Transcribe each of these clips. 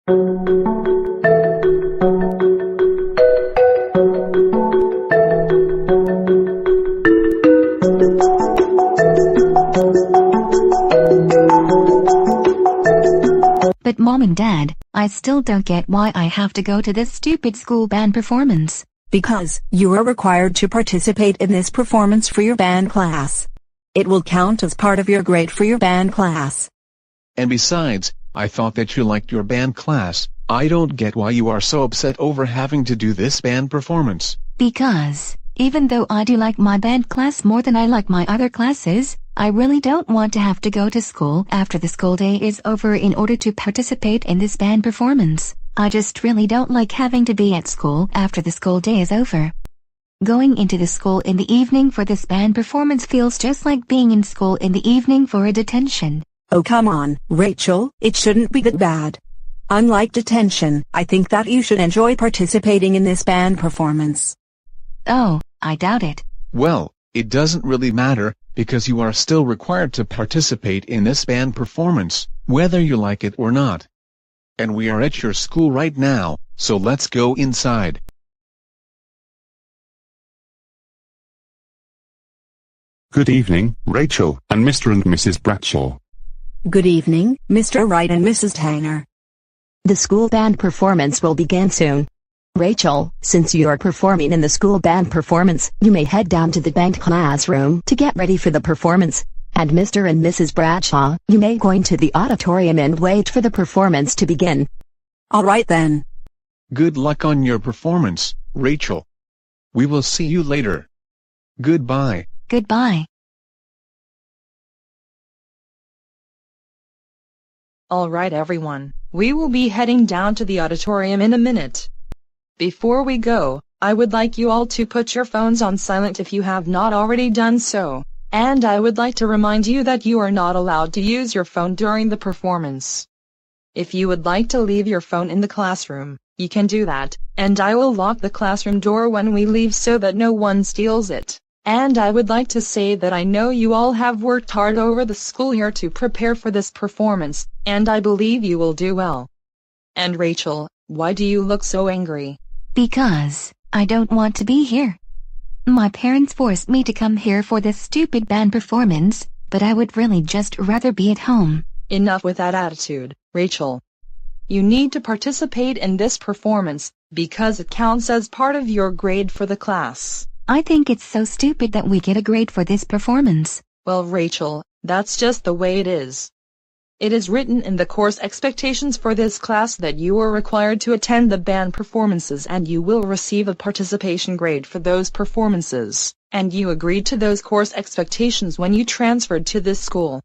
But Mom and Dad, I still don't get why I have to go to this stupid school band performance. Because you are required to participate in this performance for your band class. It will count as part of your grade for your band class. And besides, I thought that you liked your band class. I don't get why you are so upset over having to do this band performance. Because, even though I do like my band class more than I like my other classes, I really don't want to have to go to school after the school day is over in order to participate in this band performance. I just really don't like having to be at school after the school day is over. Going into the school in the evening for this band performance feels just like being in school in the evening for a detention. Oh come on, Rachel, it shouldn't be that bad. Unlike detention, I think that you should enjoy participating in this band performance. Oh, I doubt it. Well, it doesn't really matter, because you are still required to participate in this band performance, whether you like it or not. And we are at your school right now, so let's go inside. Good evening, Rachel, and Mr. and Mrs. Bradshaw. Good evening, Mr. Wright and Mrs. Tanner. The school band performance will begin soon. Rachel, since you are performing in the school band performance, you may head down to the band classroom to get ready for the performance. And Mr. and Mrs. Bradshaw, you may go into the auditorium and wait for the performance to begin. All right then. Good luck on your performance, Rachel. We will see you later. Goodbye. Goodbye. All right everyone, we will be heading down to the auditorium in a minute. Before we go, I would like you all to put your phones on silent if you have not already done so, and I would like to remind you that you are not allowed to use your phone during the performance. If you would like to leave your phone in the classroom, you can do that, and I will lock the classroom door when we leave so that no one steals it. And I would like to say that I know you all have worked hard over the school year to prepare for this performance, and I believe you will do well. And Rachel, why do you look so angry? Because I don't want to be here. My parents forced me to come here for this stupid band performance, but I would really just rather be at home. Enough with that attitude, Rachel. You need to participate in this performance, because it counts as part of your grade for the class. I think it's so stupid that we get a grade for this performance. Well, Rachel, that's just the way it is. It is written in the course expectations for this class that you are required to attend the band performances and you will receive a participation grade for those performances, and you agreed to those course expectations when you transferred to this school.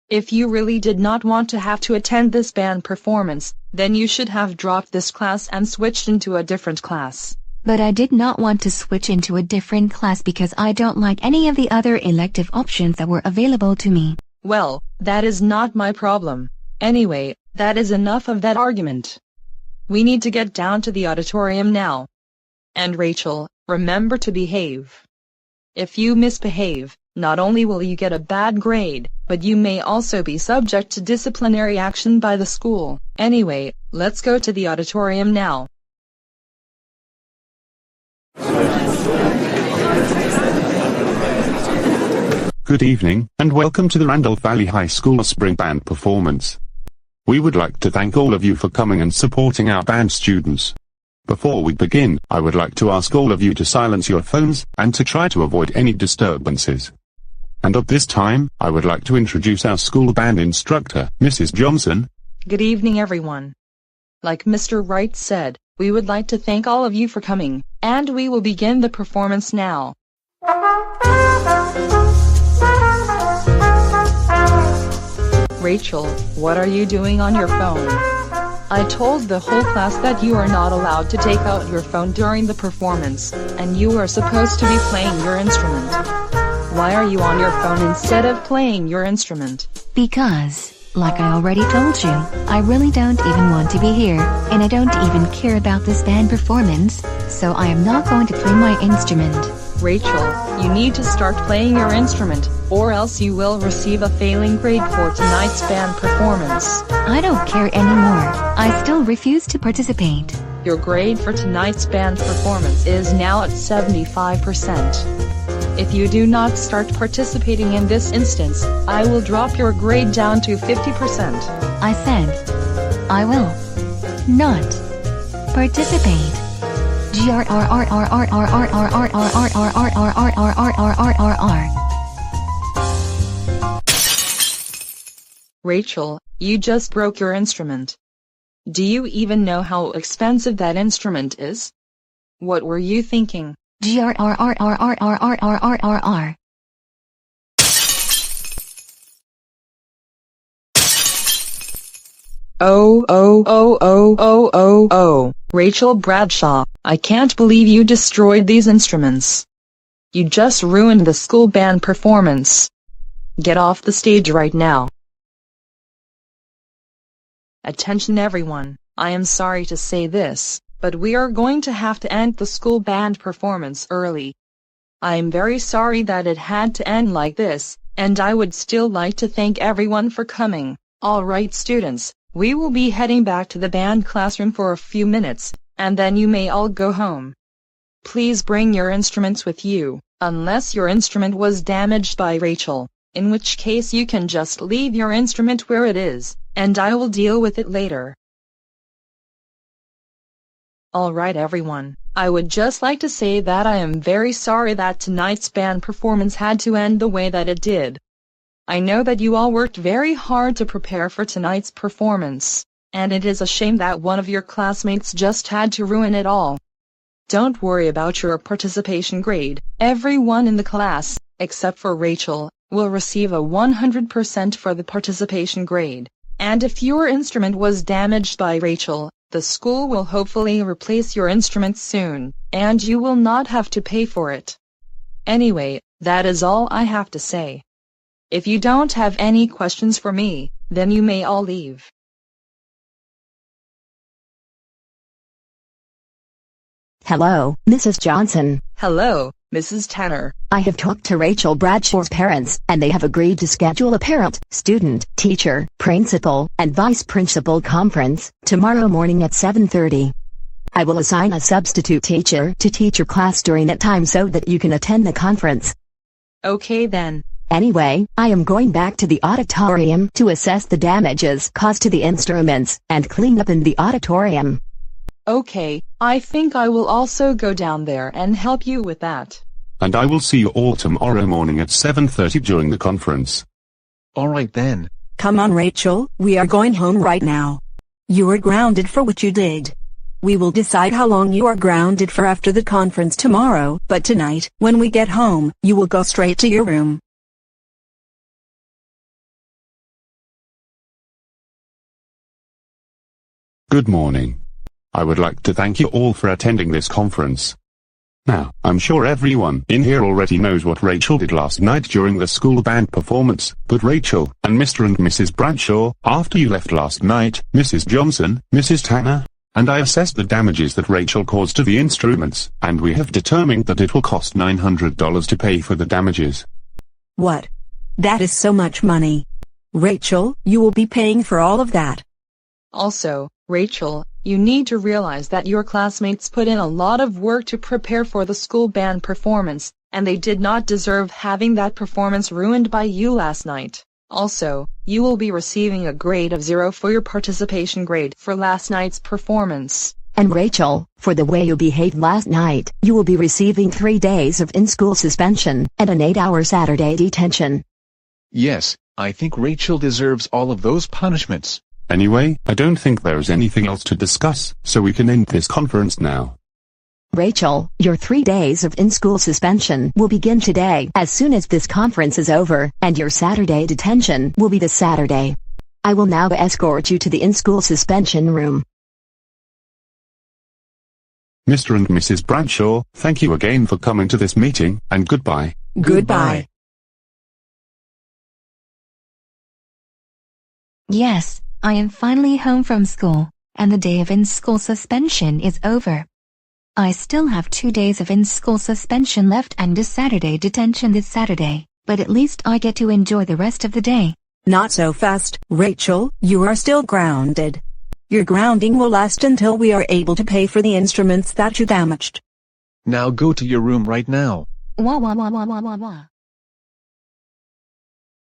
If you really did not want to have to attend this band performance, then you should have dropped this class and switched into a different class. But I did not want to switch into a different class because I don't like any of the other elective options that were available to me. Well, that is not my problem. Anyway, that is enough of that argument. We need to get down to the auditorium now. And Rachel, remember to behave. If you misbehave, not only will you get a bad grade, but you may also be subject to disciplinary action by the school. Anyway, let's go to the auditorium now. Good evening, and welcome to the Randolph Valley High School Spring Band Performance. We would like to thank all of you for coming and supporting our band students. Before we begin, I would like to ask all of you to silence your phones, and to try to avoid any disturbances. And at this time, I would like to introduce our school band instructor, Mrs. Johnson. Good evening everyone. Like Mr. Wright said, we would like to thank all of you for coming, and we will begin the performance now. Rachel, what are you doing on your phone? I told the whole class that you are not allowed to take out your phone during the performance, and you are supposed to be playing your instrument. Why are you on your phone instead of playing your instrument? Because, like I already told you, I really don't even want to be here, and I don't even care about this band performance, so I am not going to play my instrument. Rachel, you need to start playing your instrument, or else you will receive a failing grade for tonight's band performance. I don't care anymore. I still refuse to participate. Your grade for tonight's band performance is now at 75%. If you do not start participating in this instance, I will drop your grade down to 50%. I said, I will not participate. Rachel, you just broke your instrument. Do you even know how expensive that instrument is? What were you thinking? Oh. Rachel Bradshaw, I can't believe you destroyed these instruments. You just ruined the school band performance. Get off the stage right now. Attention everyone, I am sorry to say this, but we are going to have to end the school band performance early. I am very sorry that it had to end like this, and I would still like to thank everyone for coming. Alright students, we will be heading back to the band classroom for a few minutes, and then you may all go home. Please bring your instruments with you, unless your instrument was damaged by Rachel, in which case you can just leave your instrument where it is, and I will deal with it later. Alright everyone, I would just like to say that I am very sorry that tonight's band performance had to end the way that it did. I know that you all worked very hard to prepare for tonight's performance, and it is a shame that one of your classmates just had to ruin it all. Don't worry about your participation grade. Everyone in the class, except for Rachel, will receive a 100% for the participation grade, and if your instrument was damaged by Rachel, the school will hopefully replace your instrument soon, and you will not have to pay for it. Anyway, that is all I have to say. If you don't have any questions for me, then you may all leave. Hello, Mrs. Johnson. Hello, Mrs. Tanner. I have talked to Rachel Bradshaw's parents, and they have agreed to schedule a parent, student, teacher, principal, and vice principal conference tomorrow morning at 7:30. I will assign a substitute teacher to teach your class during that time so that you can attend the conference. Okay then. Anyway, I am going back to the auditorium to assess the damages caused to the instruments and clean up in the auditorium. Okay, I think I will also go down there and help you with that. And I will see you all tomorrow morning at 7:30 during the conference. Alright then. Come on Rachel, we are going home right now. You are grounded for what you did. We will decide how long you are grounded for after the conference tomorrow, but tonight, when we get home, you will go straight to your room. Good morning. I would like to thank you all for attending this conference. Now, I'm sure everyone in here already knows what Rachel did last night during the school band performance, but Rachel, and Mr. and Mrs. Bradshaw, after you left last night, Mrs. Johnson, Mrs. Tanner, and I assessed the damages that Rachel caused to the instruments, and we have determined that it will cost $900 to pay for the damages. What? That is so much money. Rachel, you will be paying for all of that. Also, Rachel, you need to realize that your classmates put in a lot of work to prepare for the school band performance, and they did not deserve having that performance ruined by you last night. Also, you will be receiving a grade of 0 for your participation grade for last night's performance. And Rachel, for the way you behaved last night, you will be receiving 3 days of in-school suspension and an 8-hour Saturday detention. Yes, I think Rachel deserves all of those punishments. Anyway, I don't think there is anything else to discuss, so we can end this conference now. Rachel, your 3 days of in-school suspension will begin today as soon as this conference is over, and your Saturday detention will be this Saturday. I will now escort you to the in-school suspension room. Mr. and Mrs. Bradshaw, thank you again for coming to this meeting, and goodbye. Goodbye. Yes, I am finally home from school, and the day of in-school suspension is over. I still have 2 days of in-school suspension left and a Saturday detention this Saturday, but at least I get to enjoy the rest of the day. Not so fast, Rachel, you are still grounded. Your grounding will last until we are able to pay for the instruments that you damaged. Now go to your room right now. Wah wah wah wah wah wah wah.